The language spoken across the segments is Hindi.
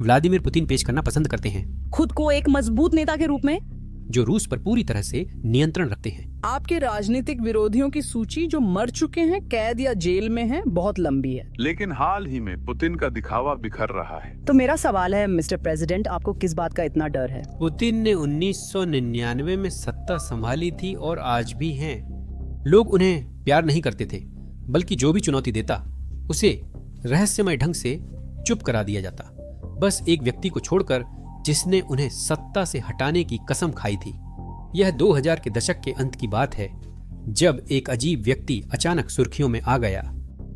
व्लादिमीर पुतिन पेश करना पसंद करते हैं, खुद को एक मजबूत नेता के रूप में जो रूस पर पूरी तरह से नियंत्रण रखते हैं। आपके राजनीतिक विरोधियों की सूची जो मर चुके हैं, कैद या जेल में हैं, बहुत लंबी है। लेकिन हाल ही में पुतिन का दिखावा बिखर रहा है। तो मेरा सवाल है मिस्टर प्रेसिडेंट, आपको किस बात का इतना डर है? पुतिन ने 1999 में सत्ता संभाली थी और आज भी हैं। लोग उन्हें प्यार नहीं करते थे, बल्कि जो भी चुनौती देता उसे रहस्यमय ढंग से चुप करा दिया जाता। बस एक व्यक्ति को छोड़कर जिसने उन्हें सत्ता से हटाने की कसम खाई थी। यह 2000 के दशक के अंत की बात है, जब एक अजीब व्यक्ति अचानक सुर्खियों में आ गया।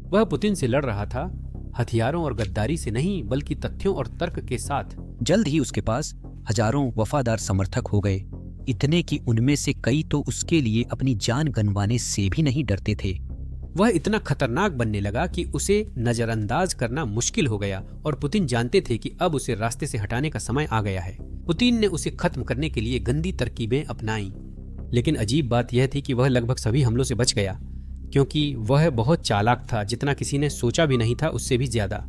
वह पुतिन से लड़ रहा था, हथियारों और गद्दारी से नहीं, बल्कि तथ्यों और तर्क के साथ। जल्द ही उसके पास हजारों वफादार समर्थक हो गए, इतने कि उनमें से कई तो उसके लिए अपनी जान गंवाने से भी नहीं डरते थे। वह इतना खतरनाक बनने लगा कि उसे नजरअंदाज करना मुश्किल हो गया और पुतिन जानते थे कि अब उसे रास्ते से हटाने का समय आ गया है। पुतिन ने उसे खत्म करने के लिए गंदी तरकीबें अपनाई, लेकिन अजीब बात यह थी कि वह लगभग सभी हमलों से बच गया, क्योंकि वह बहुत चालाक था, जितना किसी ने सोचा भी नहीं था, उससे भी ज्यादा।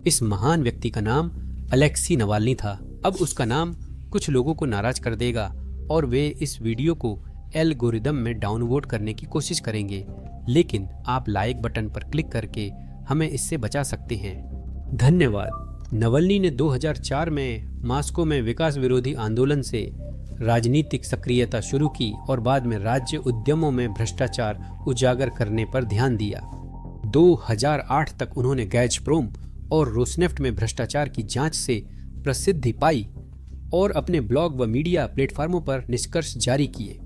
इस महान व्यक्ति का नाम अलेक्सी नवाल्नी था। अब उसका नाम कुछ लोगों को नाराज कर देगा और वे इस वीडियो को एल्गोरिदम में डाउनवोड करने की कोशिश करेंगे, लेकिन आप लाइक बटन पर क्लिक करके हमें इससे बचा सकते हैं। धन्यवाद। नवल्नी ने 2004 में मॉस्को में विकास विरोधी आंदोलन से राजनीतिक सक्रियता शुरू की और बाद में राज्य उद्यमों में भ्रष्टाचार उजागर करने पर ध्यान दिया। 2008 तक उन्होंने गैज़प्रोम और रोसनेफ्ट में भ्रष्टाचार की जांच से प्रसिद्धि पाई और अपने ब्लॉग व मीडिया प्लेटफार्मों पर निष्कर्ष जारी किए।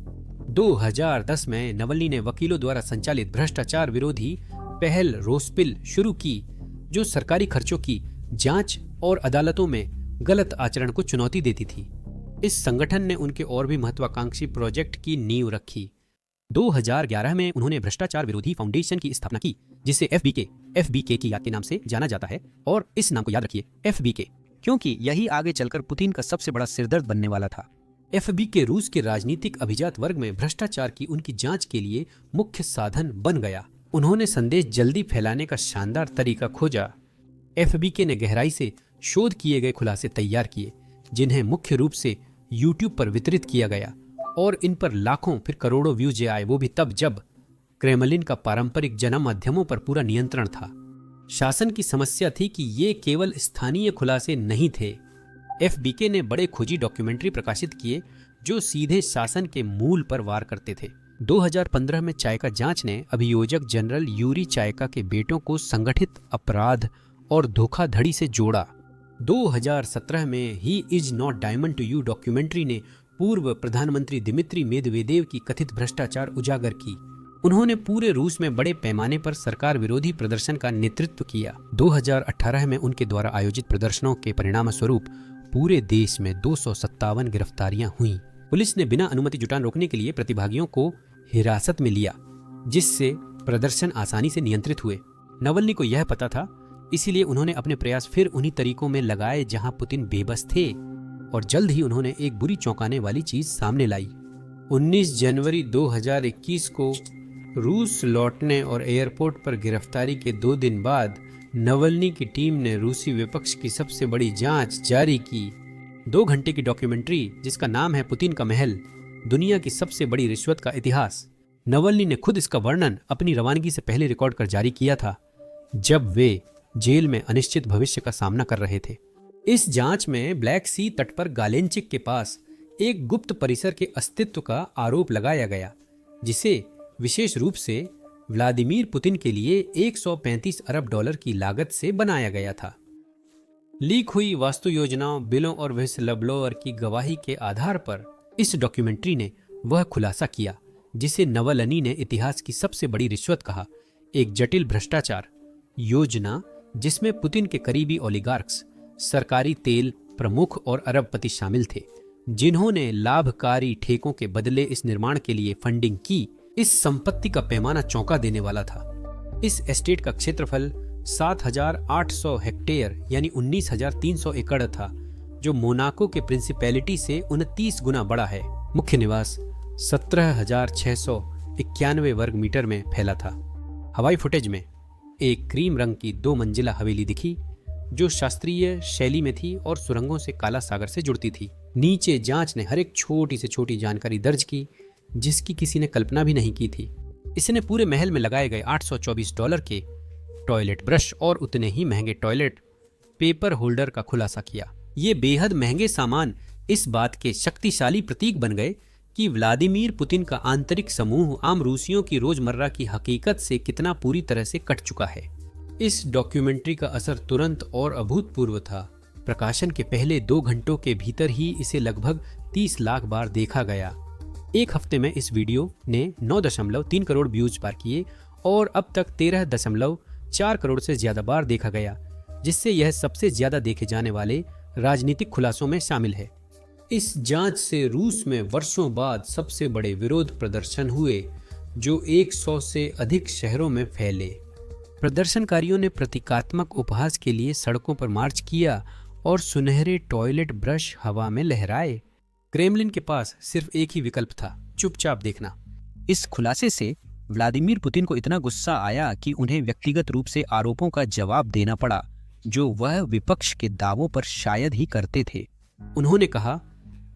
2010 में नवल्नी ने वकीलों द्वारा संचालित भ्रष्टाचार विरोधी पहल रोसपिल शुरू की, जो सरकारी खर्चों की जांच और अदालतों में गलत आचरण को चुनौती देती थी। इस संगठन ने उनके और भी महत्वाकांक्षी प्रोजेक्ट की नींव रखी। 2011 में उन्होंने भ्रष्टाचार विरोधी फाउंडेशन की स्थापना की, जिसे एफबीके की याद के नाम से जाना जाता है। और इस नाम को याद रखिए, एफबीके, क्योंकि यही आगे चलकर पुतिन का सबसे बड़ा सिरदर्द बनने वाला था। एफबीके रूस के राजनीतिक अभिजात वर्ग में भ्रष्टाचार की उनकी जांच के लिए मुख्य साधन बन गया। उन्होंने संदेश जल्दी फैलाने का शानदार तरीका खोजा। एफबीके ने गहराई से शोध किए गए खुलासे तैयार किए, जिन्हें मुख्य रूप से यूट्यूब पर वितरित किया गया, और इन पर लाखों फिर करोड़ों व्यूज आए, वो भी तब जब क्रेमलिन का पारंपरिक जन माध्यमों पर पूरा नियंत्रण था। शासन की समस्या थी कि ये केवल स्थानीय खुलासे नहीं थे। एफबीके ने बड़े खोजी डॉक्यूमेंट्री प्रकाशित किए जो सीधे शासन के मूल पर वार करते थे। 2015 में चायका जांच ने अभियोजक जनरल यूरी चायका के बेटों को संगठित अपराध और धोखाधड़ी से जोड़ा। 2017 में ही is not diamond to you documentary ने पूर्व प्रधानमंत्री दिमित्री मेदवेदेव की कथित भ्रष्टाचार उजागर की। उन्होंने पूरे रूस में बड़े पैमाने पर सरकार विरोधी प्रदर्शन का नेतृत्व किया। 2018 में उनके द्वारा आयोजित प्रदर्शनों के परिणाम स्वरूप पूरे देश में 257 गिरफ्तारियां हुईं। पुलिस ने बिना अनुमति जुटान रोकने के लिए प्रतिभागियों को हिरासत में लिया, जिससे प्रदर्शन आसानी से नियंत्रित हुए। नवल्नी को यह पता था, इसीलिए उन्होंने अपने प्रयास फिर उन्हीं तरीकों में लगाए जहां पुतिन बेबस थे, और जल्द ही उन्होंने एक बुरी चौंकाने वाली चीज सामने लाई। 19 जनवरी 2021 को रूस लौटने और एयरपोर्ट पर गिरफ्तारी के 2 दिन बाद नवल्नी की टीम ने रूसी विपक्ष की सबसे बड़ी जांच जारी की। 2 घंटे की डॉक्यूमेंट्री जिसका नाम है पुतिन का महल, दुनिया की सबसे बड़ी रिश्वत का इतिहास। नवल्नी ने खुद इसका वर्णन अपनी रवानगी से पहले रिकॉर्ड कर जारी किया था, जब वे जेल में अनिश्चित भविष्य का सामना कर रहे थे। इस जांच में ब्लैक सी तट पर गालेंचिक के पास एक गुप्त परिसर के अस्तित्व का आरोप लगाया गया, जिसे विशेष रूप से व्लादिमीर पुतिन के लिए 135 अरब डॉलर की लागत से बनाया गया था। लीक हुई वास्तु योजनाओं, बिलों और व्हिसलब्लोअर की गवाही के आधार पर इस डॉक्यूमेंट्री ने वह खुलासा किया जिसे नवल्नी ने इतिहास की सबसे बड़ी रिश्वत कहा। एक जटिल भ्रष्टाचार योजना जिसमें पुतिन के करीबी ओलिगार्क्स, सरकारी तेल प्रमुख और अरबपति शामिल थे, जिन्होंने लाभकारी ठेकों के बदले इस निर्माण के लिए फंडिंग की। इस संपत्ति का पैमाना चौंका देने वाला था। इस एस्टेट का क्षेत्रफल 7,800 हेक्टेयर यानी 19,300 एकड़ था, जो मोनाको के प्रिंसिपैलिटी से 29 गुना बड़ा है। मुख्य निवास 17,691 वर्ग मीटर में फैला था। हवाई फुटेज में एक क्रीम रंग की 2 मंजिला हवेली दिखी, जो शास्त्रीय शैली में थी और सुरंगों से काला सागर से जुड़ती थी। नीचे जांच ने हर एक छोटी से छोटी जानकारी दर्ज की जिसकी किसी ने कल्पना भी नहीं की थी। इसने पूरे महल में लगाए गए $824 के टॉयलेट ब्रश और उतने ही महंगे टॉयलेट पेपर होल्डर का खुलासा किया। ये बेहद महंगे सामान इस बात के शक्तिशाली प्रतीक बन गए कि व्लादिमीर पुतिन का आंतरिक समूह आम रूसियों की रोजमर्रा की हकीकत से कितना पूरी तरह से कट चुका है। इस डॉक्यूमेंट्री का असर तुरंत और अभूतपूर्व था। प्रकाशन के पहले 2 घंटों के भीतर ही इसे लगभग 30 लाख बार देखा गया। एक हफ्ते में इस वीडियो ने 9.3 करोड़ व्यूज पार किए और अब तक 13.4 करोड़ से ज्यादा बार देखा गया, जिससे यह सबसे ज्यादा देखे जाने वाले राजनीतिक खुलासों में शामिल है। इस जांच से रूस में वर्षों बाद सबसे बड़े विरोध प्रदर्शन हुए जो 100 से अधिक शहरों में फैले। प्रदर्शनकारियों ने प्रतीकात्मक उपहास के लिए सड़कों पर मार्च किया और सुनहरे टॉयलेट ब्रश हवा में लहराए। क्रेमलिन के पास सिर्फ एक ही विकल्प था, चुपचाप देखना। इस खुलासे से व्लादिमीर पुतिन को इतना गुस्सा आया कि उन्हें व्यक्तिगत रूप से आरोपों का जवाब देना पड़ा जो वह विपक्ष के दावों पर शायद ही करते थे। उन्होंने कहा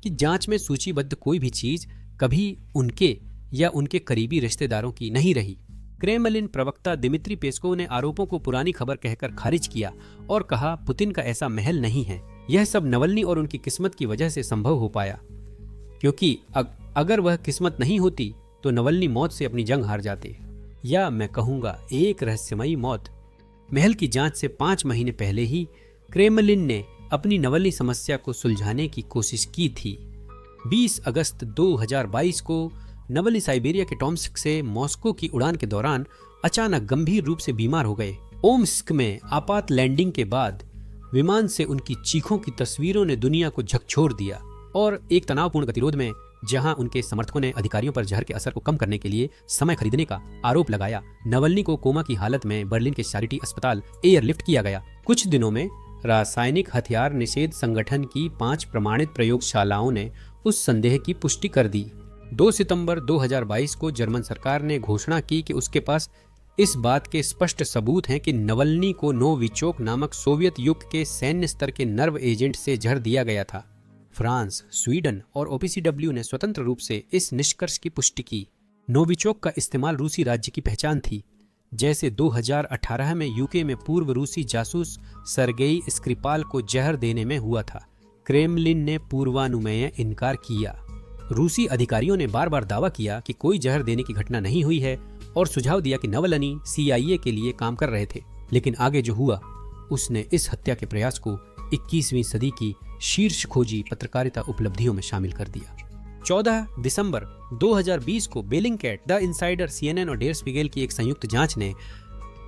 कि जांच में सूचीबद्ध कोई भी चीज कभी उनके या उनके करीबी रिश्तेदारों की नहीं रही। क्रेमलिन प्रवक्ता दिमित्री पेस्कोव ने आरोपों को पुरानी खबर कहकर खारिज किया और कहा पुतिन का ऐसा महल नहीं है। यह सब नवल्नी और उनकी किस्मत की वजह से संभव हो पाया, क्योंकि अगर वह किस्मत नहीं होती तो नवल्नी मौत से अपनी जंग हार जाते, या मैं कहूंगा एक रहस्यमयी मौत। महल की जांच से 5 महीने पहले ही क्रेमलिन ने अपनी नवल्नी समस्या को सुलझाने की कोशिश की थी। 20 अगस्त 2022 को नवल्नी साइबेरिया के टॉम्स्क से मॉस्को की उड़ान के दौरान अचानक गंभीर रूप से बीमार हो गए। ओम्स्क में आपात लैंडिंग के बाद विमान से उनकी चीखों की तस्वीरों ने दुनिया को झकझोर दिया और एक तनावपूर्ण गतिरोध में जहां उनके समर्थकों ने अधिकारियों पर जहर के असर को कम करने के लिए समय खरीदने का आरोप लगाया, नवल्नी को कोमा की हालत में बर्लिन के चैरिटी अस्पताल एयरलिफ्ट किया गया। कुछ दिनों में रासायनिक हथियार निषेध संगठन की 5 प्रमाणित प्रयोगशालाओं ने उस संदेह की पुष्टि कर दी। 2 सितंबर 2022 को जर्मन सरकार ने घोषणा की कि उसके पास इस बात के स्पष्ट सबूत हैं कि नवल्नी को नोविचोक नामक सोवियत युग के सैन्य स्तर के नर्व एजेंट से जहर दिया गया था। फ्रांस, स्वीडन और OPCW ने स्वतंत्र रूप से इस निष्कर्ष की पुष्टि की। नोविचोक का इस्तेमाल रूसी राज्य की पहचान थी, जैसे 2018 में यूके में पूर्व रूसी जासूस सर्गेई स्क्रिपाल को जहर देने में हुआ था। क्रेमलिन ने पूर्वानुमेय इनकार किया। रूसी अधिकारियों ने बार बार दावा किया कि कोई जहर देने की घटना नहीं हुई है और सुझाव दिया कि नवल्नी CIA के लिए काम कर रहे थे, लेकिन आगे जो हुआ उसने इस हत्या के प्रयास को 21वीं सदी की शीर्ष खोजी पत्रकारिता उपलब्धियों में शामिल कर दिया। 14 दिसंबर 2020 को बेलिंगकैट, द इनसाइडर, CNN और डेर स्पिगेल की एक संयुक्त जांच ने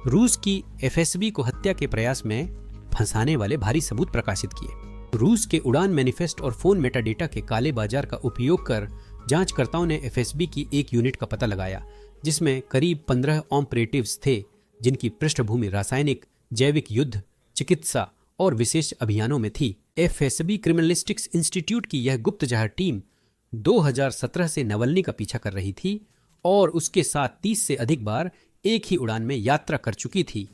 रूस की FSB को हत्या के प्रयास में फंसाने वाले भारी सबूत प्रकाशित किए। रूस के उड़ान मैनिफेस्ट और फोन मेटाडेटा के काले बाजार का उपयोग कर जांचकर्ताओं ने FSB की एक यूनिट का पता लगाया जिसमें करीब 15 ऑपरेटिव्स थे जिनकी पृष्ठभूमि रासायनिक, जैविक युद्ध, चिकित्सा और विशेष अभियानों में थी। FSB क्रिमिनलिस्टिक्स इंस्टीट्यूट की यह गुप्तचर टीम 2017 से नवल्नी का पीछा कर रही थी और उसके साथ 30 से अधिक बार एक ही उड़ान में यात्रा कर चुकी थी।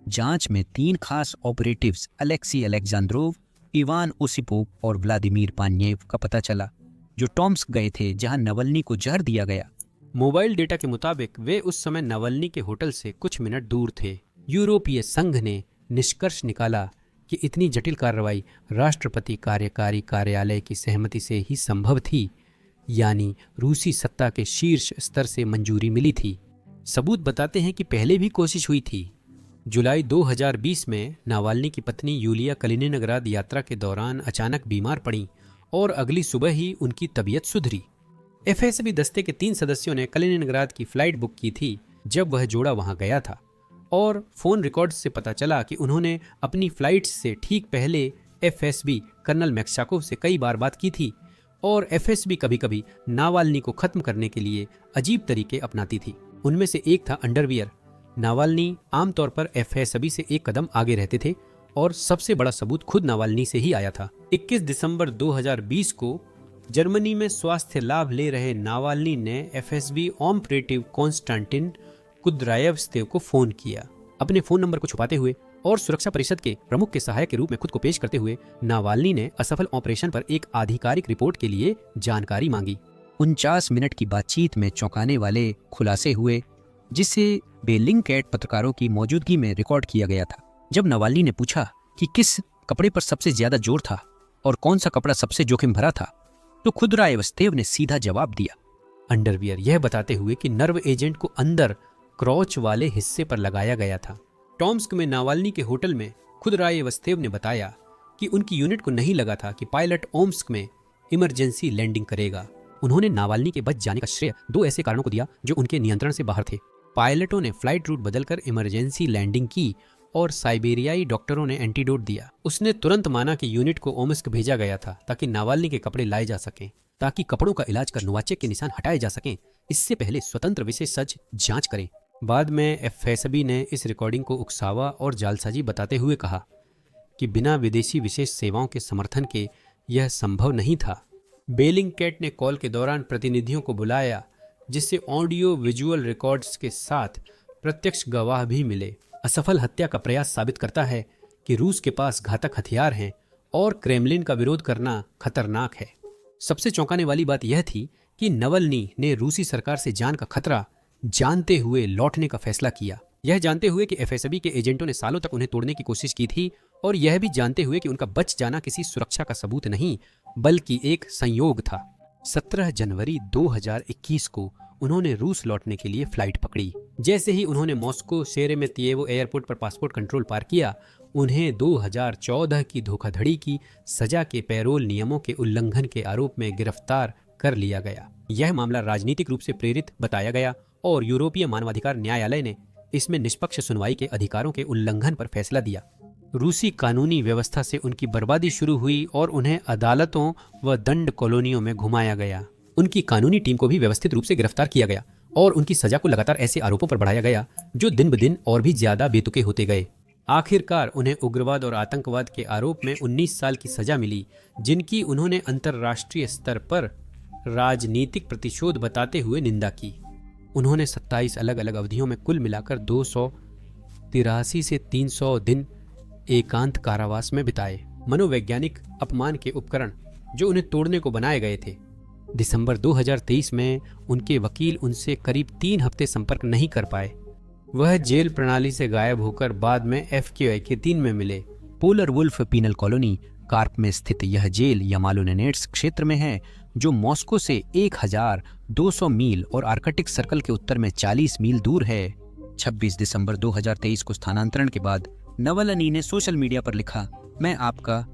जांच में 3 खास ऑपरेटिव्स अलेक्सी अलेक्जेंद्रोव, इवान ओसिपोव और व्लादिमीर पान्येव का पता चला, जो टॉम्स्क गए थे जहां नवल्नी को जहर दिया गया। मोबाइल डेटा के मुताबिक वे उस समय नवल्नी के होटल से कुछ मिनट दूर थे। यूरोपीय संघ ने निष्कर्ष निकाला कि इतनी जटिल कार्रवाई राष्ट्रपति कार्यकारी कार्यालय की सहमति से ही संभव थी, यानी रूसी सत्ता के शीर्ष स्तर से मंजूरी मिली थी। सबूत बताते हैं कि पहले भी कोशिश हुई थी। जुलाई 2020 में नावाल्नी की पत्नी यूलिया कलिनिनग्राद यात्रा के दौरान अचानक बीमार पड़ी और अगली सुबह ही उनकी तबीयत सुधरी। FSB दस्ते के 3 सदस्यों ने कलिनिनग्राद की फ्लाइट बुक की थी जब वह जोड़ा वहां गया था और फोन रिकॉर्ड्स से पता चला कि उन्होंने अपनी फ्लाइट से ठीक पहले FSB कर्नल मैक्साकोव से कई बार बात की थी और FSB कभी कभी नावाल्नी को खत्म करने के लिए अजीब तरीके अपनाती थी। उनमें से एक था अंडरवियर। नावाल्नी आमतौर पर FSB से एक कदम आगे रहते थे और सबसे बड़ा सबूत खुद नावाल्नी से ही आया था। 21 दिसंबर 2020 को जर्मनी में स्वास्थ्य लाभ ले रहे नावाल्नी ने FSB ऑपरेटिव कॉन्स्टेंटिन कुद्रायेव्स्की को फोन किया। अपने फोन नंबर को छुपाते हुए और सुरक्षा परिषद के प्रमुख के सहायक के रूप में खुद को पेश करते हुए नावाल्नी ने असफल ऑपरेशन पर एक आधिकारिक रिपोर्ट के लिए जानकारी मांगी। 49 मिनट की बातचीत में चौंकाने वाले खुलासे हुए, जिसे बेलिंगकैट पत्रकारों की मौजूदगी में रिकॉर्ड किया गया था। जब नावाल्नी ने पूछा कि किस कपड़े पर सबसे ज्यादा जोर था और कौन सा कपड़ा सबसे जोखिम भरा था, तो खुदराएवस्तेव ने सीधा जवाब दिया, अंडरवियर, यह बताते हुए कि नर्व एजेंट को अंदर क्रॉच वाले हिस्से पर लगाया गया था। टॉम्स्क में नावाल्नी के होटल में खुदराएवस्तेव ने बताया कि उनकी यूनिट को नहीं लगा था कि पायलट ओम्स्क में इमरजेंसी लैंडिंग करेगा। उन्होंने नावाल्नी के बच जाने का श्रेय 2 ऐसे कारणों को दिया जो उनके नियंत्रण से बाहर थे। पायलटों ने फ्लाइट रूट बदलकर इमरजेंसी लैंडिंग की और साइबेरियाई डॉक्टरों ने एंटीडोट दिया। उसने तुरंत माना कि यूनिट को ओम्स्क भेजा गया था ताकि नावाल्नी के कपड़े लाए जा सकें, ताकि कपड़ों का इलाज कर नोवाचेक के निशान हटाए जा सकें। इससे पहले स्वतंत्र विशेषज्ञ जांच करें। बाद में एफएसबी ने इस रिकॉर्डिंग को उकसावा और जालसाजी बताते हुए कहा कि बिना विदेशी विशेष सेवाओं के समर्थन के यह संभव नहीं था। बेलिंगकैट ने कॉल के दौरान प्रतिनिधियों को बुलाया, जिससे ऑडियो विजुअल रिकॉर्ड्स के साथ प्रत्यक्ष गवाह भी मिले। असफल हत्या का प्रयास साबित करता है कि रूस के पास घातक हथियार हैं और क्रेमलिन का विरोध करना खतरनाक है। सबसे चौंकाने वाली बात यह थी कि नवल्नी ने रूसी सरकार से जान का खतरा जानते हुए लौटने का फैसला किया, यह जानते हुए कि एफएसबी के एजेंटों ने सालों तक उन्हें तोड़ने की कोशिश की थी, और यह भी जानते हुए कि उनका बच जाना किसी सुरक्षा का सबूत नहीं बल्कि एक संयोग था। 17 जनवरी 2021 को उन्होंने रूस लौटने के लिए फ्लाइट पकड़ी। जैसे ही उन्होंने मॉस्को शेरेमेतिएवो एयरपोर्ट पर पासपोर्ट कंट्रोल पार किया, उन्हें 2014 की धोखाधड़ी की सजा के पैरोल नियमों के उल्लंघन के आरोप में गिरफ्तार कर लिया गया। यह मामला राजनीतिक रूप से प्रेरित बताया गया और यूरोपीय मानवाधिकार न्यायालय ने इसमें निष्पक्ष सुनवाई के अधिकारों के उल्लंघन पर फैसला दिया। रूसी कानूनी व्यवस्था से उनकी बर्बादी शुरू हुई और उन्हें अदालतों व दंड कॉलोनियों में घुमाया गया। उनकी कानूनी टीम को भी व्यवस्थित रूप से गिरफ्तार किया गया और उनकी सजा को लगातार ऐसे आरोपों पर बढ़ाया गया जो दिन ब दिन और भी ज्यादा बेतुके होते गए। आखिरकार उन्हें उग्रवाद और आतंकवाद के आरोप में 19 साल की सजा मिली, जिनकी उन्होंने अंतर्राष्ट्रीय स्तर पर राजनीतिक प्रतिशोध बताते हुए निंदा की। उन्होंने 27 अलग अलग अवधियों में कुल मिलाकर 283 से 300 दिन एकांत कारावास में बिताए। मनोवैज्ञानिक अपमान के उपकरण जो उन्हें तोड़ने को बनाए गए थे। दिसंबर 2023 में उनके वकील उनसे करीब 3 हफ्ते संपर्क नहीं कर पाए। वह जेल प्रणाली से गायब होकर बाद में FQI के 3 में मिले। Polar wolf penal colony Kharp में स्थित यह जेल यामालुनेनेट्स क्षेत्र में है, जो मॉस्को से 1200 मील और आर्कटिक सर्कल के उत्तर में 40 मील दूर है। 26 दिसंबर 2023 को स्थानांतरण के बाद नवल्नी ने सोशल मीडिया पर लिखा, मैं आपका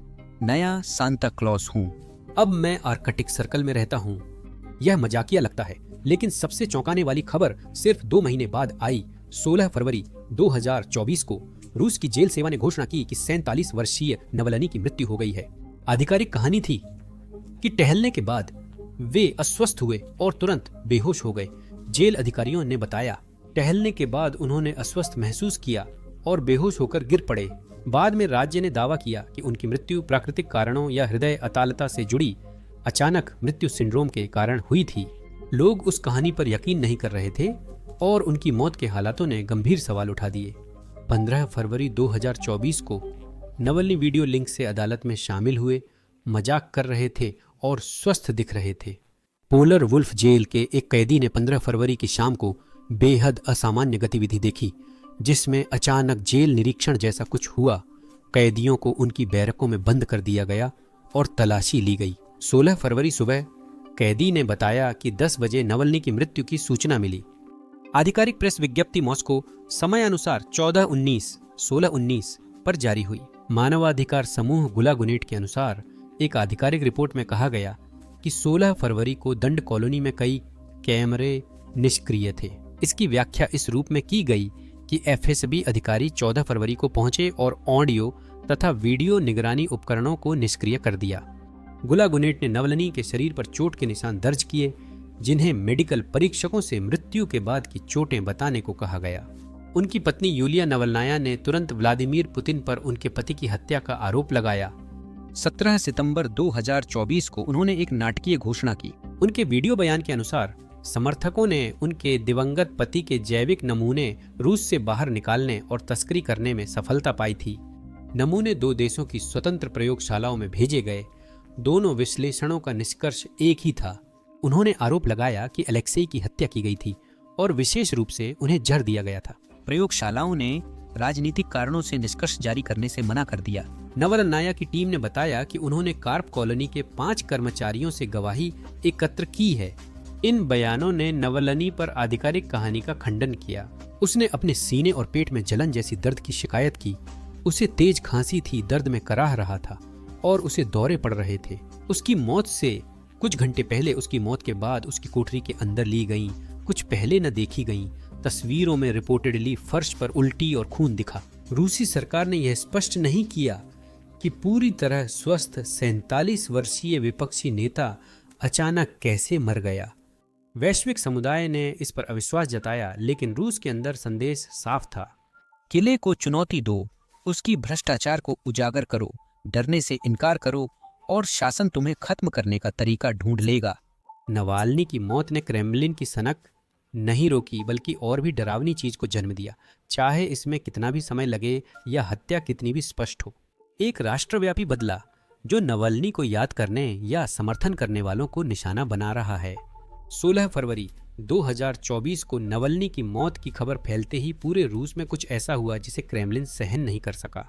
नया सांता क्लॉस हूँ। अब मैं आर्कटिक सर्कल में रहता हूँ। यह मजाकिया लगता है, लेकिन सबसे चौंकाने वाली खबर सिर्फ 2 महीने बाद आई। 16 फरवरी 2024 को रूस की जेल सेवा ने घोषणा की कि 47 वर्षीय नवल्नी की मृत्यु हो गई है। आधिकारिक कहानी थी कि टहलने के बाद वे अस्वस्थ हुए और तुरंत बेहोश हो गए। जेल अधिकारियों ने बताया, टहलने के बाद उन्होंने अस्वस्थ महसूस किया और बेहोश होकर गिर पड़े। बाद में राज्य ने दावा किया कि उनकी मृत्यु प्राकृतिक कारणों या हृदय अतालता से जुड़ी अचानक मृत्यु सिंड्रोम के कारण हुई थी। लोग उस कहानी पर यकीन नहीं कर रहे थे और उनकी मौत के हालातों ने गंभीर सवाल उठा दिए। 15 फरवरी 2024 को नवल्नी वीडियो लिंक से अदालत में शामिल हुए, मजाक कर रहे थे और स्वस्थ दिख रहे थे। पोलर वुल्फ जेल के एक कैदी ने 15 फरवरी की शाम को बेहद असामान्य गतिविधि देखी, जिसमें अचानक जेल निरीक्षण जैसा कुछ हुआ। कैदियों को उनकी बैरकों में बंद कर दिया गया और तलाशी ली गई। 16 फरवरी सुबह कैदी ने बताया कि 10 बजे नवल्नी की मृत्यु की सूचना मिली। आधिकारिक प्रेस विज्ञप्ति मॉस्को समय अनुसार 14/19 पर जारी हुई। मानवाधिकार समूह गुलागुनेट के अनुसार एक आधिकारिक रिपोर्ट में कहा गया कि 16 फरवरी को दंड कॉलोनी में कई कैमरे निष्क्रिय थे। इसकी व्याख्या इस रूप में की गई कि एफएसबी अधिकारी 14 फरवरी को पहुंचे और ऑडियो तथा वीडियो निगरानी उपकरणों को निष्क्रिय कर दिया। गुलागुनेट ने नवल्नी के शरीर पर चोट के निशान दर्ज किए, जिन्हें मेडिकल परीक्षकों से मृत्यु के बाद की चोटें बताने को कहा गया। उनकी पत्नी यूलिया नवल्नाया ने तुरंत व्लादिमीर पुतिन पर उनके पति की हत्या का आरोप लगाया। 17 सितंबर 2024 को उन्होंने एक नाटकीय घोषणा की। उनके वीडियो बयान के अनुसार समर्थकों ने उनके दिवंगत पति के जैविक नमूने रूस से बाहर निकालने और तस्करी करने में सफलता पाई थी। नमूने 2 देशों की स्वतंत्र प्रयोगशालाओं में भेजे गए। दोनों विश्लेषणों का निष्कर्ष एक ही था। उन्होंने आरोप लगाया कि अलेक्सेई की हत्या की गई थी और विशेष रूप से उन्हें जहर दिया गया था। प्रयोगशालाओं ने राजनीतिक कारणों से निष्कर्ष जारी करने से मना कर दिया। नवलनाया की टीम ने बताया कि उन्होंने कार्प कॉलोनी के 5 कर्मचारियों से गवाही एकत्र की है। इन बयानों ने नवलनी पर आधिकारिक कहानी का खंडन किया। उसने अपने सीने और पेट में जलन जैसी दर्द की शिकायत की। उसे तेज खांसी थी, दर्द में कराह रहा था और उसे दौरे पड़ रहे थे। उसकी मौत से कुछ घंटे पहले, उसकी मौत के बाद उसकी कोठरी के अंदर ली गई कुछ पहले न देखी गई तस्वीरों में रिपोर्टेडली फर्श पर उल्टी और खून दिखा। रूसी सरकार ने यह स्पष्ट नहीं किया कि पूरी तरह स्वस्थ 47 वर्षीय विपक्षी नेता अचानक कैसे मर गया। वैश्विक समुदाय ने इस पर अविश्वास जताया, लेकिन रूस के अंदर संदेश साफ था। किले को चुनौती दो, उसकी भ्रष्टाचार को उजागर करो, डरने से इनकार करो और शासन तुम्हें खत्म करने का तरीका ढूंढ लेगा। नवाल्नी की मौत ने क्रेमलिन की सनक नहीं रोकी, बल्कि और भी डरावनी चीज को जन्म दिया, चाहे इसमें कितना भी समय लगे या हत्या कितनी भी स्पष्ट हो। एक राष्ट्रव्यापी बदला जो नवल्नी को याद करने या समर्थन करने वालों को निशाना बना रहा है। 16 फरवरी 2024 को नवल्नी की मौत की खबर फैलते ही पूरे रूस में कुछ ऐसा हुआ जिसे क्रेमलिन सहन नहीं कर सका।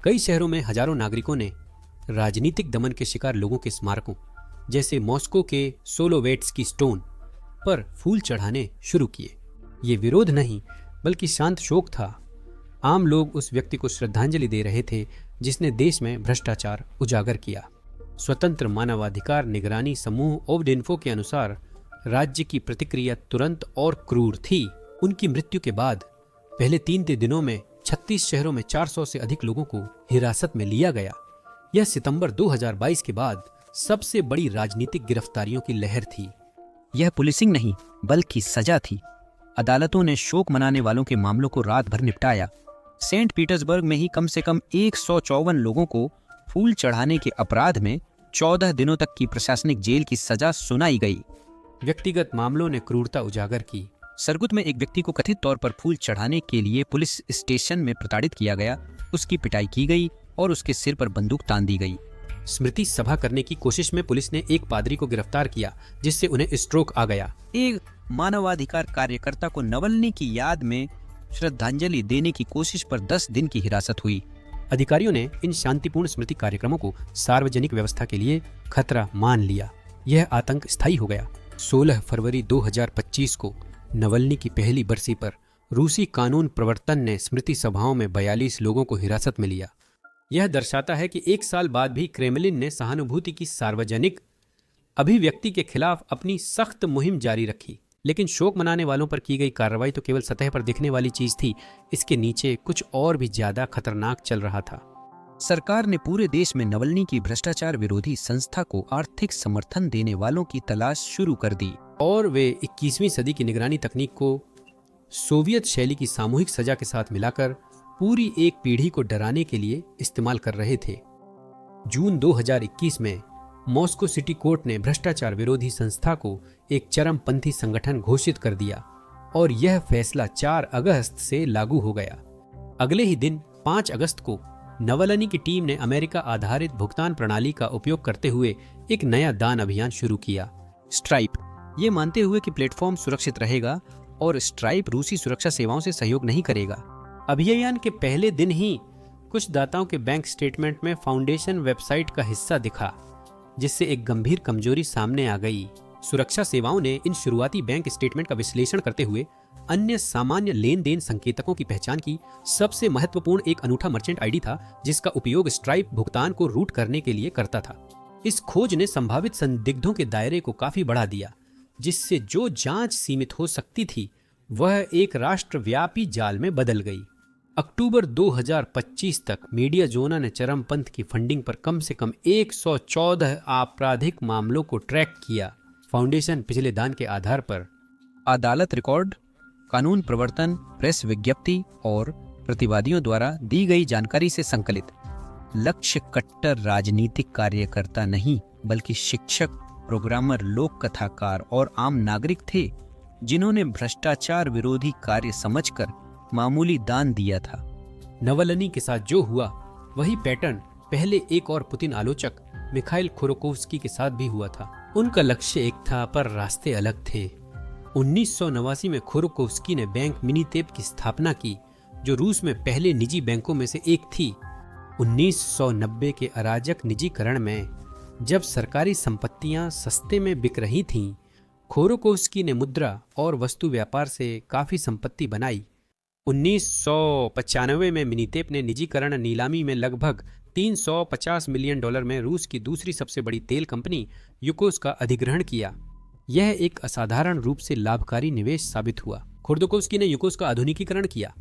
कई शहरों में हजारों नागरिकों ने राजनीतिक दमन के शिकार लोगों के स्मारकों जैसे मॉस्को के सोलोवेट्स्की स्टोन पर फूल चढ़ाने शुरू किए। ये विरोध नहीं बल्कि शांत शोक था। आम लोग उस व्यक्ति को श्रद्धांजलि दे रहे थे जिसने देश में भ्रष्टाचार उजागर किया। स्वतंत्र मानवाधिकार निगरानी समूह ओवडिन्फो के अनुसार राज्य की प्रतिक्रिया तुरंत और क्रूर थी। उनकी मृत्यु के बाद पहले 3 दिनों में 36 शहरों में 400 से अधिक लोगों को हिरासत में लिया गया। यह सितंबर 2022 के बाद सबसे बड़ी राजनीतिक गिरफ्तारियों की लहर थी। यह पुलिसिंग नहीं बल्कि सजा थी। अदालतों ने शोक मनाने वालों के मामलों को रात भर निपटाया। सेंट पीटर्सबर्ग में ही कम से कम 154 लोगों को फूल चढ़ाने के अपराध में 14 दिनों तक की प्रशासनिक जेल की सजा सुनाई गई। व्यक्तिगत मामलों ने क्रूरता उजागर की। सरगुत में एक व्यक्ति को कथित तौर पर फूल चढ़ाने के लिए पुलिस स्टेशन में प्रताड़ित किया गया। उसकी पिटाई की गई और उसके सिर पर बंदूक तान दी गई। स्मृति सभा करने की कोशिश में पुलिस ने एक पादरी को गिरफ्तार किया जिससे उन्हें स्ट्रोक आ गया। एक मानवाधिकार कार्यकर्ता को नवल्नी की याद में श्रद्धांजलि देने की कोशिश पर 10 दिन की हिरासत हुई। अधिकारियों ने इन शांतिपूर्ण स्मृति कार्यक्रमों को सार्वजनिक व्यवस्था के लिए खतरा मान लिया। यह आतंक स्थायी हो गया। 16 फरवरी 2025 को नवल्नी की पहली बरसी पर रूसी कानून प्रवर्तन ने स्मृति सभाओं में 42 लोगों को हिरासत में लिया। यह दर्शाता है कि 1 साल बाद भी क्रेमलिन ने सहानुभूति की सार्वजनिक अभिव्यक्ति के खिलाफ अपनी सख्त मुहिम जारी रखी। लेकिन शोक मनाने वालों पर की गई कार्रवाई तो केवल सतह पर दिखने वाली चीज थी। इसके नीचे कुछ और भी ज्यादा खतरनाक चल रहा था। सरकार ने पूरे देश में नवल्नी की भ्रष्टाचार विरोधी संस्था को आर्थिक समर्थन देने वालों की तलाश शुरू कर दी और वे 21वीं सदी की निगरानी तकनीक को सोवियत शैली की सामूहिक सजा के साथ मिलाकर पूरी एक पीढ़ी को डराने के लिए इस्तेमाल कर रहे थे। जून 2021 में मॉस्को सिटी कोर्ट ने भ्रष्टाचार विरोधी संस्था को एक चरमपंथी संगठन घोषित कर दिया और यह फैसला 4 अगस्त से लागू हो गया। अगले ही दिन 5 अगस्त को नवल्नी की टीम ने अमेरिका आधारित भुगतान प्रणाली का उपयोग करते हुए एक नया दान अभियान शुरू किया, स्ट्राइप। ये मानते हुए कि प्लेटफॉर्म सुरक्षित रहेगा और स्ट्राइप रूसी सुरक्षा सेवाओं से सहयोग नहीं करेगा। अभियान के पहले दिन ही कुछ दाताओं के बैंक स्टेटमेंट में फाउंडेशन वेबसाइट का हिस्सा दिखा, जिससे एक गंभीर कमजोरी सामने आ गई। सुरक्षा सेवाओं ने इन शुरुआती बैंक स्टेटमेंट का विश्लेषण करते हुए अन्य सामान्य लेन देन संकेतकों की पहचान की। सबसे महत्वपूर्ण एक अनूठा मर्चेंट आईडी था जिसका उपयोग स्ट्राइप भुगतान को रूट करने के लिए करता था। इस खोज ने संभावित संदिग्धों के दायरे को काफी बढ़ा दिया, जिससे जो जांच सीमित हो सकती थी वह एक राष्ट्रव्यापी जाल में बदल गई। अक्टूबर 2025 तक मीडिया जोना ने चरमपंथ की फंडिंग पर कम से कम 114 आपराधिक मामलों को ट्रैक किया। फाउंडेशन पिछले दान के आधार पर अदालत रिकॉर्ड, कानून प्रवर्तन, प्रेस विज्ञप्ति और प्रतिवादियों द्वारा दी गई जानकारी से संकलित। लक्ष्य कट्टर राजनीतिक कार्यकर्ता नहीं बल्कि शिक्षक, प्रोग्रामर, लोक कथाकार और आम नागरिक थे जिन्होंने भ्रष्टाचार विरोधी कार्य समझकर मामूली दान दिया था। नवलनी के साथ जो हुआ वही पैटर्न पहले एक और पुतिन आलोचक मिखाइल खोरोकोव्स्की के साथ भी हुआ था। उनका लक्ष्य एक था पर रास्ते अलग थे। 1989 में खोरोकोव्स्की ने बैंक मिनीतेप की स्थापना की, जो रूस में पहले निजी बैंकों में से एक थी। 1990 के अराजक निजीकरण में जब सरकारी संपत्तियां सस्ते में बिक रही थीं, खोरोकोव्स्की ने मुद्रा और वस्तु व्यापार से काफी संपत्ति बनाई। 1995 में मिनीतेप ने निजीकरण नीलामी में लगभग $350 मिलियन में रूस की दूसरी सबसे बड़ी तेल कंपनी यूकोस का अधिग्रहण किया। यह एक असाधारण रूप से लाभकारी निवेश साबित हुआ। खोर्दोकोव्स्की ने यूकोस का आधुनिकीकरण किया,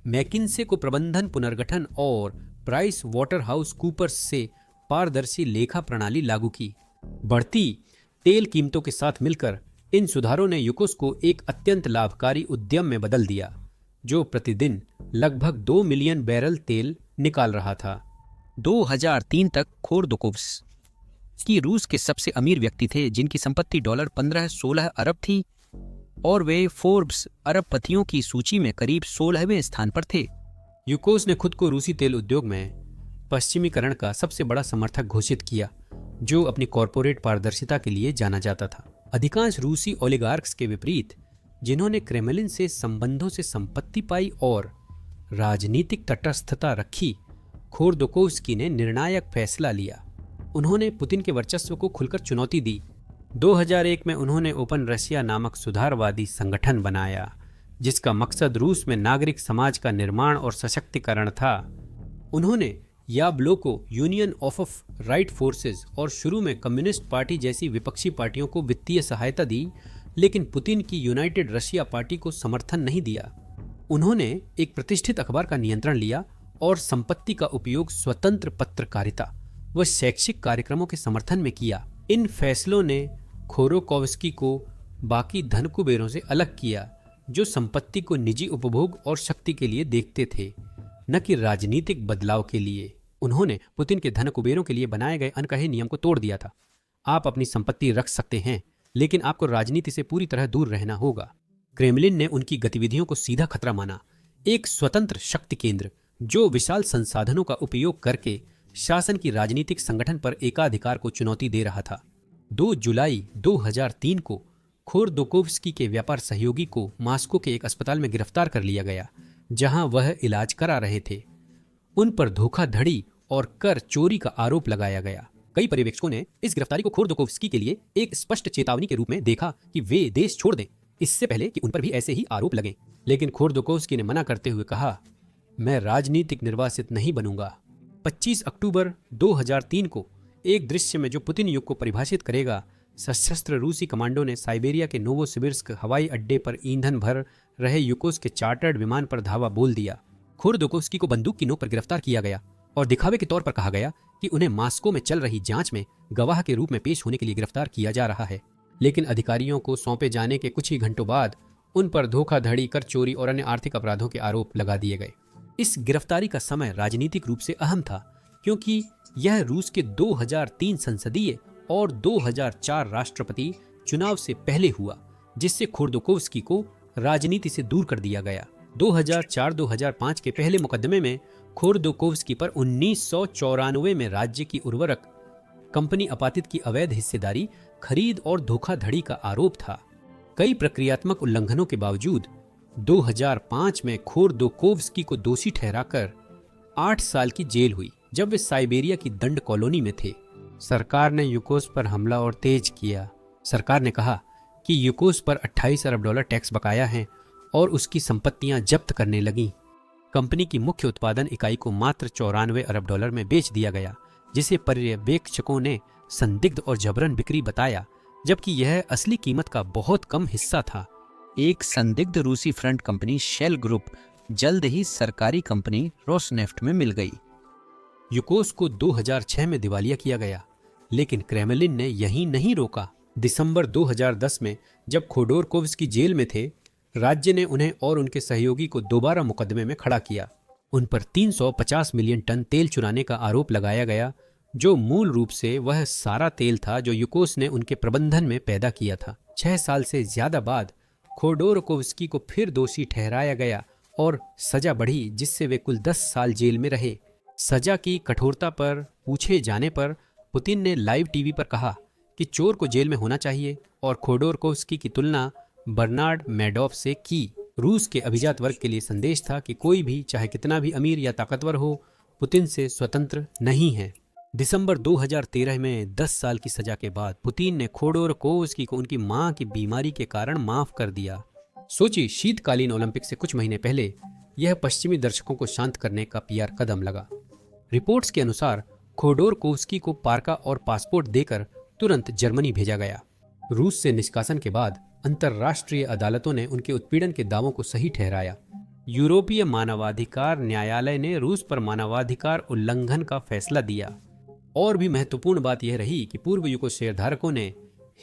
मैकिन्से को प्रबंधन पुनर्गठन और प्राइस वाटरहाउस कूपर्स से पारदर्शी लेखा प्रणाली लागू की। बढ़ती तेल कीमतों के साथ मिलकर इन सुधारों ने यूकोस को एक अत्यंत लाभकारी उद्यम में बदल दिया, जो प्रतिदिन लगभग 2 मिलियन बैरल तेल निकाल रहा था। 2003 तक खोर्दोकोव्स्की रूस के सबसे अमीर व्यक्ति थे, जिनकी संपत्ति $15-16 अरब थी और वे फोर्ब्स अरबपतियों की सूची में करीब 16वें स्थान पर थे। यूकोस ने खुद को रूसी तेल उद्योग में पश्चिमीकरण का सबसे बड़ा समर्थक घोषित किया, जो अपनी कॉरपोरेट पारदर्शिता के लिए जाना जाता था। अधिकांश रूसी ओलिगार्क्स के विपरीत, जिन्होंने क्रेमलिन से संबंधों से संपत्ति पाई और राजनीतिक तटस्थता रखी, खोर्दोकोव्स्की ने निर्णायक फैसला लिया। उन्होंने पुतिन के वर्चस्व को खुलकर चुनौती दी। 2001 में उन्होंने ओपन रशिया नामक सुधारवादी संगठन बनाया, जिसका मकसद रूस में नागरिक समाज का निर्माण और सशक्तिकरण था। उन्होंने याब्लोको, यूनियन ऑफ राइट फोर्सेस और शुरू में कम्युनिस्ट पार्टी जैसी विपक्षी पार्टियों को वित्तीय सहायता दी, लेकिन पुतिन की यूनाइटेड रशिया पार्टी को समर्थन नहीं दिया। उन्होंने एक प्रतिष्ठित अखबार का नियंत्रण लिया और संपत्ति का उपयोग स्वतंत्र पत्रकारिता व शैक्षिक कार्यक्रमों के समर्थन में किया। इन फैसलों ने खोरोकोव्स्की को बाकी धन कुबेरों से अलग किया, जो संपत्ति को निजी उपभोग और शक्ति के लिए देखते थे, न कि राजनीतिक बदलाव के लिए। उन्होंने पुतिन के धन कुबेरों के लिए बनाए गए अनकहे नियम को तोड़ दिया था। आप अपनी संपत्ति रख सकते हैं, लेकिन आपको राजनीति से पूरी तरह दूर रहना होगा। क्रेमलिन ने उनकी गतिविधियों को सीधा खतरा माना, एक स्वतंत्र शक्ति केंद्र जो विशाल संसाधनों का उपयोग करके शासन की राजनीतिक संगठन पर एकाधिकार को चुनौती दे रहा था। 2 जुलाई 2003 को खोर्दोकोव्स्की के व्यापार सहयोगी को मॉस्को के एक अस्पताल में गिरफ्तार कर लिया गया, जहां वह इलाज करा रहे थे। उन पर धोखाधड़ी और कर चोरी का आरोप लगाया गया। कई पर्यवेक्षकों ने इस गिरफ्तारी को खोर्दोकोव्स्की के लिए एक स्पष्ट चेतावनी के रूप में देखा कि वे देश छोड़ दें, इससे पहले कि उन पर भी ऐसे ही आरोप लगें। लेकिन खोर्दोकोव्स्की ने मना करते हुए कहा, मैं राजनीतिक निर्वासित नहीं बनूंगा। 25 अक्टूबर 2003 को एक दृश्य में जो पुतिन युग को परिभाषित करेगा, सशस्त्र रूसी कमांडो ने साइबेरिया के नोवोसिबिर्स्क हवाई अड्डे पर ईंधन भर रहे यूकोस के चार्टर्ड विमान पर धावा बोल दिया। खोर्दोकोव्स्की को बंदूक की नोक पर गिरफ्तार किया गया और दिखावे के तौर पर कहा गया कि उन्हें मॉस्को में चल रही जांच में गवाह के रूप में पेश होने के लिए गिरफ्तार किया जा रहा है। लेकिन अधिकारियों को सौंपे जाने के कुछ ही घंटों बाद उन पर धोखाधड़ी, कर चोरी और अन्य आर्थिक अपराधों के आरोप लगा दिए गए। इस गिरफ्तारी का समय राजनीतिक रूप से अहम था, क्योंकि यह रूस के 2003 संसदीय और 2004 राष्ट्रपति चुनाव से पहले हुआ, जिससे खोर्दोकोव्स्की को राजनीति से दूर कर दिया गया। 2004-2005 के पहले मुकदमे में खोर्दोकोव्स्की पर 1994 में राज्य की उर्वरक कंपनी अपातित की अवैध हिस्सेदारी, खरीद और धोखाधड़ी का आरोप था। कई प्रक्रियात्मक उल्लंघनों के बावजूद 2005 में खोर्दोकोव्स्की को दोषी ठहराकर 8 साल की जेल हुई, जब वे साइबेरिया की दंड कॉलोनी में थे। सरकार ने यूकोस पर हमला और तेज किया। सरकार ने कहा कि यूकोस पर $28 अरब टैक्स बकाया है और उसकी संपत्तियां जब्त करने लगी। कंपनी की मुख्य उत्पादन इकाई को मात्र $94 अरब में बेच दिया गया, जिसे पर्यवेक्षकों ने संदिग्ध और जबरन बिक्री बताया, जबकि यह असली कीमत का बहुत कम हिस्सा था। एक संदिग्ध रूसी फ्रंट कंपनी शेल ग्रुप जल्द ही सरकारी कंपनी रोसनेफ्ट में मिल गई। यूकोस को 2006 में दिवालिया किया गया, लेकिन क्रेमलिन ने यहीं नहीं रोका। दिसंबर 2010 में जब खोर्दोकोव्स्की जेल में थे, राज्य ने उन्हें और उनके सहयोगी को दोबारा मुकदमे में खड़ा किया। उन पर 350 मिलियन टन तेल चुराने का आरोप लगाया गया, जो मूल रूप से वह सारा तेल था जो यूकोस ने उनके प्रबंधन में पैदा किया था। 6 साल से ज्यादा बाद खोडोरकोव्स्की को फिर दोषी ठहराया गया और सजा बढ़ी, जिससे वे कुल 10 साल जेल में रहे। सजा की कठोरता पर पूछे जाने पर पुतिन ने लाइव टीवी पर कहा कि चोर को जेल में होना चाहिए और खोडोरकोव्स्की की तुलना बर्नार्ड मैडोफ से की। रूस के अभिजात वर्ग के लिए संदेश था कि कोई भी, चाहे कितना भी अमीर या ताकतवर हो, पुतिन से स्वतंत्र नहीं है। दिसंबर 2013 में 10 साल की सजा के बाद पुतिन ने खोडोरकोव्स्की को उनकी मां की बीमारी के कारण माफ कर दिया। सोचिए, शीतकालीन ओलंपिक से कुछ महीने पहले यह पश्चिमी दर्शकों को शांत करने का पीआर कदम लगा। रिपोर्ट्स के अनुसार खोडोरकोव्स्की को पार्का और पासपोर्ट देकर तुरंत जर्मनी भेजा गया। रूस से निष्कासन के बाद अंतर्राष्ट्रीय अदालतों ने उनके उत्पीड़न के दावों को सही ठहराया। यूरोपीय मानवाधिकार न्यायालय ने रूस पर मानवाधिकार उल्लंघन का फैसला दिया। और भी महत्वपूर्ण बात यह रही कि पूर्व यूगोस्लाविया धारकों ने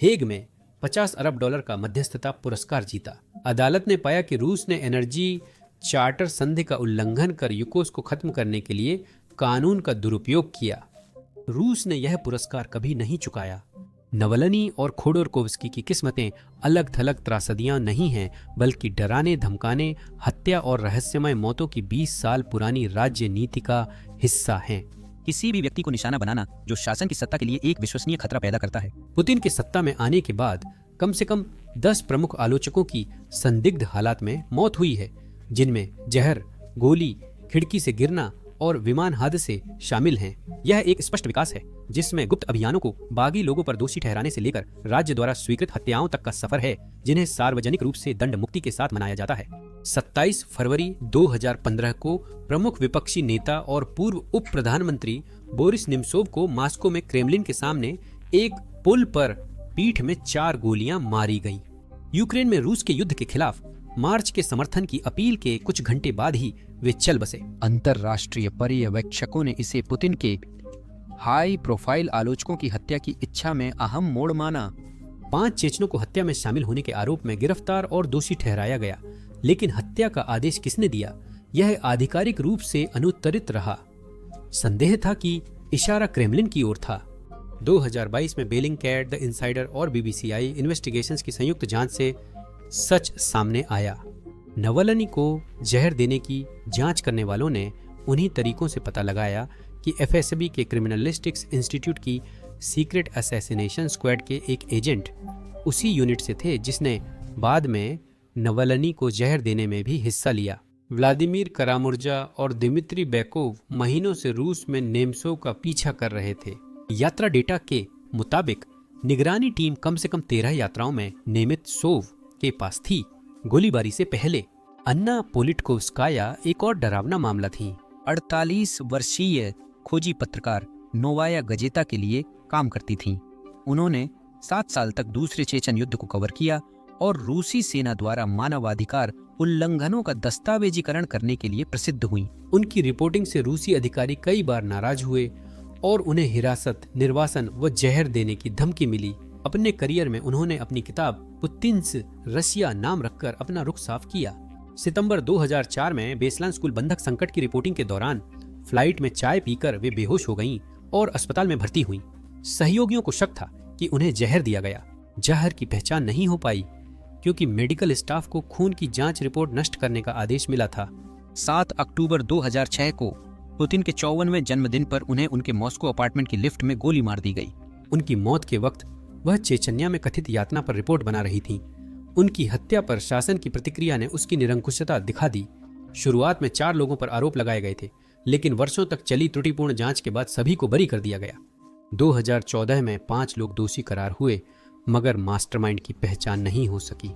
हेग में $50 अरब का मध्यस्थता पुरस्कार जीता। अदालत ने पाया कि रूस ने एनर्जी चार्टर संधि का उल्लंघन कर यूकोस को खत्म करने के लिए कानून का दुरुपयोग किया। रूस ने यह पुरस्कार कभी नहीं चुकाया। नवलनी और खोडोरकोव्स्की की किस्मतें अलग थलग त्रासदियां नहीं हैं, बल्कि डराने धमकाने, हत्या और रहस्यमय मौतों की 20 साल पुरानी राज्य नीति का हिस्सा हैं। किसी भी व्यक्ति को निशाना बनाना जो शासन की सत्ता के लिए एक विश्वसनीय खतरा पैदा करता है। पुतिन के सत्ता में आने के बाद कम से कम 10 प्रमुख आलोचकों की संदिग्ध हालात में मौत हुई है, जिनमें जहर, गोली, खिड़की से गिरना और विमान हादसे शामिल हैं। यह एक स्पष्ट विकास है जिसमें गुप्त अभियानों को बागी लोगों पर दोषी ठहराने से लेकर राज्य द्वारा स्वीकृत हत्याओं तक का सफर है, जिन्हें सार्वजनिक रूप से दंड मुक्ति के साथ मनाया जाता है। 27 फरवरी 2015 को प्रमुख विपक्षी नेता और पूर्व उप प्रधानमंत्री बोरिस निम्सोव को मॉस्को में क्रेमलिन के सामने एक पुल पर पीठ में 4 गोलियां मारी गईं। यूक्रेन में रूस के युद्ध के खिलाफ मार्च के समर्थन की अपील के कुछ घंटे बाद ही वे चल बसे। अंतर्राष्ट्रीय पर्यवेक्षकों ने इसे पुतिन के हाई प्रोफाइल आलोचकों की हत्या की इच्छा में अहम मोड़ माना। 5 चेचनों को हत्या में शामिल होने के आरोप में गिरफ्तार और दोषी ठहराया गया, लेकिन हत्या का आदेश किसने दिया, यह आधिकारिक रूप से अनुत्तरित रहा। संदेह था कि इशारा क्रेमलिन की ओर था। 2022 में बेलिंगकैट, द इनसाइडर और बीबीसीआई इन्वेस्टिगेशंस की संयुक्त जांच से सच सामने आया। नवलनी को जहर देने की जांच करने वालों ने उन्हीं तरीकों से पता लगाया कि एफएसबी के क्रिमिनलिस्टिक्स इंस्टीट्यूट की सीक्रेट असैसिनेशन स्क्वाड के एक एजेंट उसी यूनिट से थे जिसने बाद में नवलनी को जहर देने में भी हिस्सा लिया। व्लादिमीर करामुर्जा और दिमित्री बेकोव महीनों से रूस में नेम्सोव का पीछा कर रहे थे। यात्रा डेटा के मुताबिक निगरानी टीम कम से कम 13 यात्राओं में नेमित्सोव के पास थी। गोलीबारी से पहले अन्ना पोलिटकोव्स्काया एक और डरावना मामला थी। 48 वर्षीय खोजी पत्रकार नोवाया गजेता के लिए काम करती थीं। उन्होंने 7 साल तक दूसरे चेचन युद्ध को कवर किया और रूसी सेना द्वारा मानवाधिकार उल्लंघनों का दस्तावेजीकरण करने के लिए प्रसिद्ध हुईं। उनकी रिपोर्टिंग से रूसी अधिकारी कई बार नाराज हुए और उन्हें हिरासत, निर्वासन व जहर देने की धमकी मिली। अपने करियर में उन्होंने अपनी किताब पुतिन्स रसिया नाम रखकर अपना रुख साफ किया। सितंबर 2004 में बेसलान स्कूल बंधक संकट की रिपोर्टिंग के दौरान फ्लाइट में चाय पीकर वे बेहोश हो गईं और अस्पताल में भर्ती हुईं। सहयोगियों को शक था कि उन्हें जहर दिया गया। जहर की पहचान नहीं हो पाई क्योंकि मेडिकल स्टाफ को खून की जांच रिपोर्ट नष्ट करने का आदेश मिला था। 7 अक्टूबर 2006 को पुतिन के 54वें जन्मदिन पर उन्हें उनके मॉस्को अपार्टमेंट की लिफ्ट में गोली मार दी गई। उनकी मौत के वक्त वह चेचन्या में कथित यातना पर रिपोर्ट बना रही थी। उनकी हत्या पर शासन की प्रतिक्रिया ने उसकी निरंकुशता दिखा दी। शुरुआत में 4 लोगों पर आरोप लगाए गए थे, लेकिन वर्षों तक चली त्रुटिपूर्ण जांच के बाद सभी को बरी कर दिया गया। 2014 में 5 लोग दोषी करार हुए, मगर मास्टरमाइंड की पहचान नहीं हो सकी।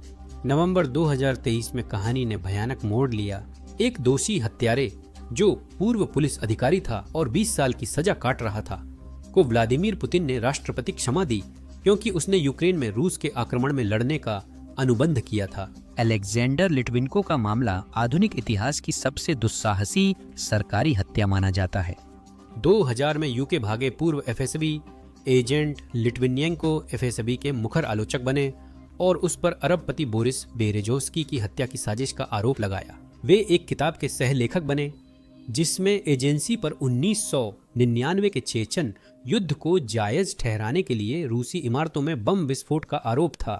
नवंबर 2023 में कहानी ने भयानक मोड़ लिया। एक दोषी हत्यारे जो पूर्व पुलिस अधिकारी था और 20 साल की सजा काट रहा था, को व्लादिमीर पुतिन ने राष्ट्रपति क्षमा दी क्योंकि उसने यूक्रेन में रूस के आक्रमण में लड़ने का अनुबंध किया था। अलेक्जेंडर लिटविनको का मामला आधुनिक इतिहास की सबसे दुस्साहसी सरकारी हत्या माना जाता है। 2000 में यूके भागे पूर्व एफएसबी एजेंट लिटविनियंको एफएसबी के मुखर आलोचक बने और उस पर अरबपति बोरिस बेरेजोस्की की हत्या की साजिश का आरोप लगाया। वे एक किताब के सह लेखक बने जिसमें एजेंसी पर 1999 के चेचन युद्ध को जायज ठहराने के लिए रूसी इमारतों में बम विस्फोट का आरोप था।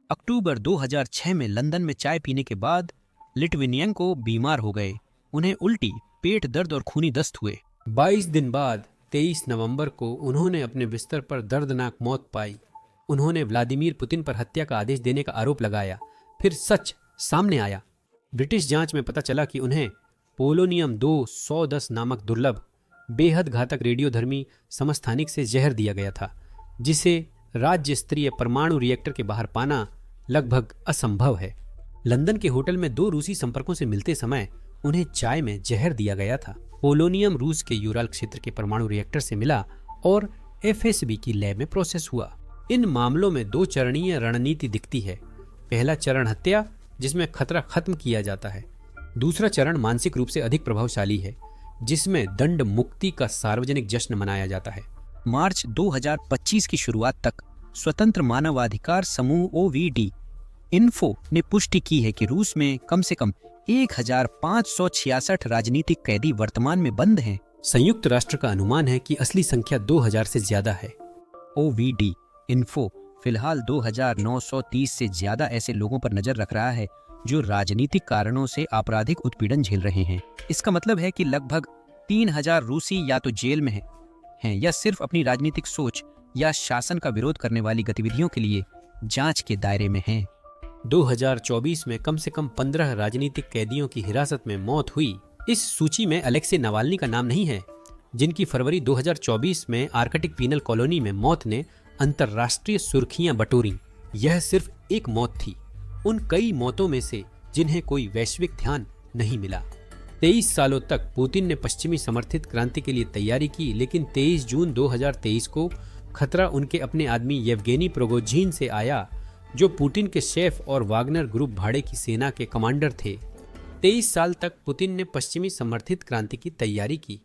अक्टूबर 2006 में लंदन में चाय पीने के बाद लिटविनियंको बीमार हो गए। उन्हें उल्टी, पेट दर्द और खूनी दस्त हुए। 22 दिन बाद 23 नवंबर को उन्होंने अपने बिस्तर पर दर्दनाक मौत पाई। उन्होंने व्लादिमीर पुतिन पर हत्या का आदेश देने का आरोप लगाया। फिर सच सामने आया। ब्रिटिश जांच में पता चला कि उन्हें पोलोनियम 210 नामक दुर्लभ, बेहद घातक रेडियोधर्मी समस्थानिक से जहर दिया गया था, जिसे राज्य स्तरीय परमाणु रिएक्टर के बाहर पाना लगभग असंभव है। लंदन के होटल में 2 रूसी संपर्कों से मिलते समय उन्हें चाय में जहर दिया गया था। पोलोनियम रूस के यूराल क्षेत्र के परमाणु रिएक्टर से मिला और एफएसबी की लैब में प्रोसेस हुआ। इन मामलों में 2 चरणीय रणनीति दिखती है। पहला चरण हत्या, जिसमें खतरा खत्म किया जाता है। दूसरा चरण मानसिक रूप से अधिक प्रभावशाली है, जिसमें दंड मुक्ति का सार्वजनिक जश्न मनाया जाता है। मार्च 2025 की शुरुआत तक स्वतंत्र मानवाधिकार समूह OVD इन्फो ने पुष्टि की है कि रूस में कम से कम 1566 राजनीतिक कैदी वर्तमान में बंद हैं। संयुक्त राष्ट्र का अनुमान है कि असली संख्या 2000 से ज्यादा है। OVD इन्फो फिलहाल 2930 से ज्यादा ऐसे लोगों पर नजर रख रहा है जो राजनीतिक कारणों से आपराधिक उत्पीड़न झेल रहे हैं। इसका मतलब है कि लगभग 3000 रूसी या तो जेल में हैं या सिर्फ अपनी राजनीतिक सोच या शासन का विरोध करने वाली गतिविधियों के लिए जांच के दायरे में हैं। 2024 में कम से कम 15 राजनीतिक कैदियों की हिरासत में मौत हुई। इस सूची में अलेक्सी नावाल्नी का नाम नहीं है, जिनकी फरवरी 2024 में आर्कटिक पीनल कॉलोनी में मौत ने अंतर्राष्ट्रीय सुर्खियां बटोरी। यह सिर्फ एक मौत थी उन कई मौतों में से जिन्हें कोई वैश्विक ध्यान नहीं मिला। 23 सालों तक पुतिन ने पश्चिमी समर्थित क्रांति के लिए तैयारी की, लेकिन 23 जून 2023 को खतरा उनके अपने आदमी येवगेनी प्रिगोजिन से आया, जो पुतिन के शेफ और वागनर ग्रुप भाड़े की सेना के कमांडर थे। 23 साल तक पुतिन ने पश्चिमी समर्थित क्रांति की तैयारी की,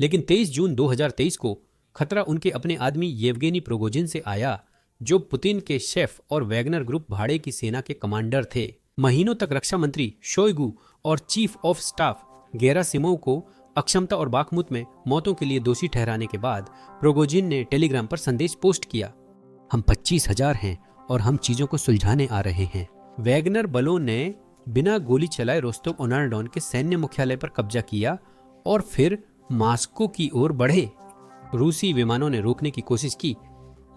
लेकिन 23 जून 2023 को खतरा उनके अपने आदमी येवगेनी प्रिगोजिन से आया, जो पुतिन के शेफ और वैगनर ग्रुप भाड़े की सेना के कमांडर थे। महीनों तक रक्षा मंत्री शोइगु और चीफ ऑफ स्टाफ गेरासिमोव को अक्षमता और बाखमुत में मौतों के लिए दोषी ठहराने के बाद प्रिगोजिन ने टेलीग्राम पर संदेश पोस्ट किया, हम 25,000 हैं और हम चीजों को सुलझाने आ रहे हैं। वैगनर बलों ने बिना गोली चलाए रोस्तोव ऑन डॉन के सैन्य मुख्यालय पर कब्जा किया और फिर मास्को की ओर बढ़े। रूसी विमानों ने रोकने की कोशिश की,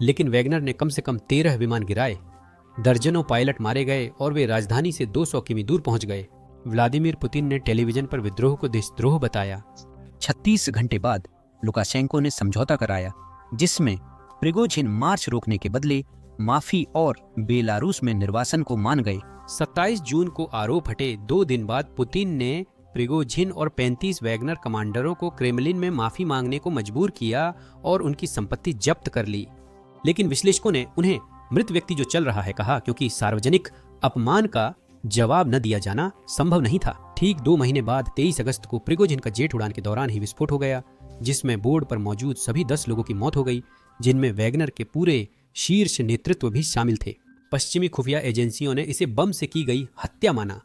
लेकिन वैगनर ने कम से कम 13 विमान गिराए। दर्जनों पायलट मारे गए और वे राजधानी से 200 किमी दूर पहुंच गए। व्लादिमीर पुतिन ने टेलीविजन पर विद्रोह को देशद्रोह बताया। 36 घंटे बाद लुकाशेंको ने समझौता कराया, जिसमें प्रिगोजिन मार्च रोकने के बदले माफी और बेलारूस में निर्वासन को मान गए। 27 जून को आरोप हटे 2 दिन बाद पुतिन ने प्रिगोजिन और 35 वैगनर कमांडरों को क्रेमलिन में माफी मांगने को मजबूर किया और उनकी संपत्ति जब्त कर ली। लेकिन विश्लेषकों ने उन्हें मृत व्यक्ति जो चल रहा है कहा, क्योंकि सार्वजनिक अपमान का जवाब न दिया जाना संभव नहीं था। ठीक 2 महीने बाद 23 अगस्त को प्रिगोजिन का जेट उड़ान के दौरान ही विस्फोट हो गया, जिसमें बोर्ड पर मौजूद सभी 10 लोगों की मौत हो गई, जिनमें वैगनर के पूरे शीर्ष नेतृत्व भी शामिल थे। पश्चिमी खुफिया एजेंसियों ने इसे बम से की गई हत्या माना।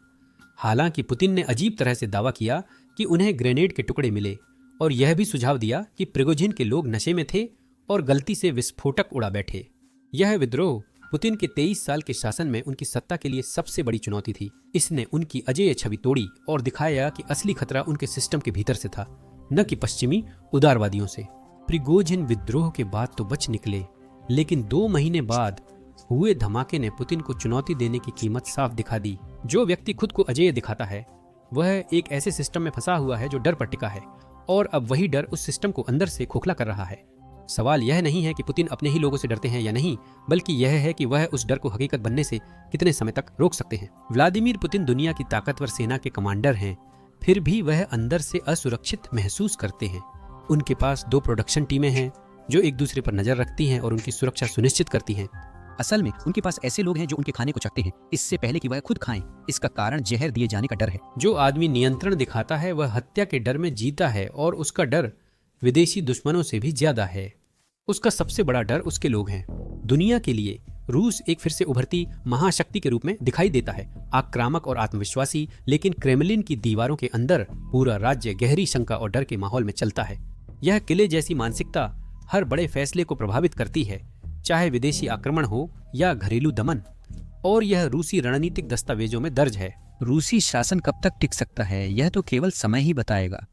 हालांकि पुतिन ने अजीब तरह से दावा किया कि उन्हें ग्रेनेड के टुकड़े मिले और यह भी सुझाव दिया कि प्रिगोजिन के लोग नशे में थे और गलती से विस्फोटक उड़ा बैठे। यह विद्रोह पुतिन के 23 साल के शासन में उनकी सत्ता के लिए सबसे बड़ी चुनौती थी। इसने उनकी अजेय छवि तोड़ी और दिखाया कि असली खतरा उनके सिस्टम के भीतर से था, न कि पश्चिमी उदारवादियों से। प्रिगोजिन विद्रोह के बाद तो बच निकले, लेकिन 2 महीने बाद हुए धमाके ने पुतिन को चुनौती देने की कीमत साफ दिखा दी। जो व्यक्ति खुद को अजेय दिखाता है, वह एक ऐसे सिस्टम में फंसा हुआ है जो डर पर टिका है, और अब वही डर उस सिस्टम को अंदर से खोखला कर रहा है। सवाल यह नहीं है कि पुतिन अपने ही लोगों से डरते हैं या नहीं, बल्कि यह है कि वह उस डर को हकीकत बनने से कितने समय तक रोक सकते हैं। व्लादिमीर पुतिन दुनिया की ताकतवर सेना के कमांडर हैं, फिर भी वह अंदर से असुरक्षित महसूस करते हैं। उनके पास 2 प्रोडक्शन टीमें हैं जो एक दूसरे पर नजर रखती हैं और उनकी सुरक्षा सुनिश्चित करती हैं। असल में उनके पास ऐसे लोग हैं जो उनके खाने को चखते हैं इससे पहले कि वह खुद खाएं। इसका कारण जहर दिए जाने का डर है। जो आदमी नियंत्रण दिखाता है वह हत्या के डर में जीता है, और उसका डर विदेशी दुश्मनों से भी ज्यादा है। उसका सबसे बड़ा डर उसके लोग हैं। दुनिया के लिए रूस एक फिर से उभरती महाशक्ति के रूप में दिखाई देता है, आक्रामक और आत्मविश्वासी, लेकिन क्रेमलिन की दीवारों के अंदर पूरा राज्य गहरी शंका और डर के माहौल में चलता है। यह किले जैसी मानसिकता हर बड़े फैसले को प्रभावित करती है, चाहे विदेशी आक्रमण हो या घरेलू दमन, और यह रूसी रणनीतिक दस्तावेजों में दर्ज है। रूसी शासन कब तक टिक सकता है, यह तो केवल समय ही बताएगा।